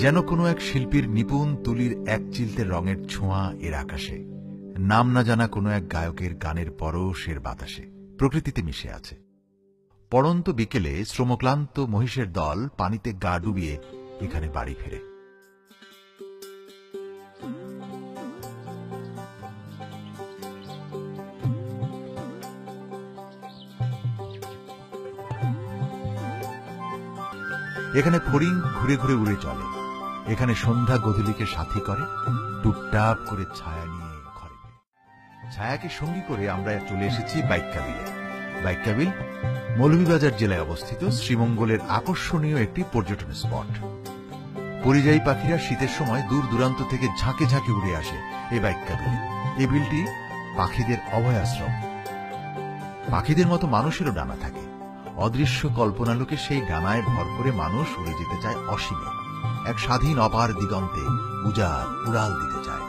যেন কোনো এক শিল্পীর নিপুণ তুলির এক চিলতে রঙের ছোঁয়া এর আকাশে, নাম না জানা কোনো এক গায়কের গানের পরশ এর বাতাসে প্রকৃতিতে মিশে আছে। পড়ন্ত বিকেলে শ্রমক্লান্ত মহিষের দল পানিতে গা ডুবিয়ে এখানে বাড়ি ফেরে। এখানে ফড়িং ঘুরে ঘুরে উড়ে চলে। এখানে সন্ধ্যা গধূলিকে সাথী করে, টুপটাপ করে ছায়া নিয়ে ঘরে ফেরে। ছায়াকে সঙ্গী করে আমরা চলে এসেছি বাইক্কাবিলে। বাইক্কাবিল মৌলভীবাজার জেলায় অবস্থিত শ্রীমঙ্গলের আকর্ষণীয় একটি পর্যটন স্পট। পরিযায়ী পাখিরা শীতের সময় দূর দূরান্ত থেকে ঝাঁকে ঝাঁকে উড়ে আসে এই বাইক্কাবিলে। এই বিলটি পাখিদের অভয়াশ্রম। পাখিদের মতো মানুষেরও ডানা থাকে। অদৃশ্য কল্পনালোকে সেই ডানায় ভর করে মানুষ উড়ে যেতে চায় অসীমে, এক স্বাধীন অপার দিগন্তে উজাড় উড়াল দিতে চায়।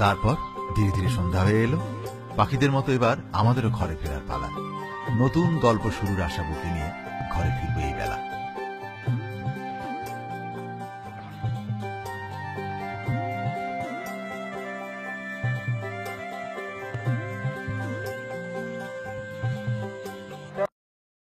তারপর ধীরে ধীরে সন্ধ্যা হয়ে এলো। পাখিদের মতো এবার আমাদেরও ঘরে ফেরার পালা। নতুন গল্প শুরুর আশাবুকি নিয়ে ঘরে ফিরবে এই বেলা।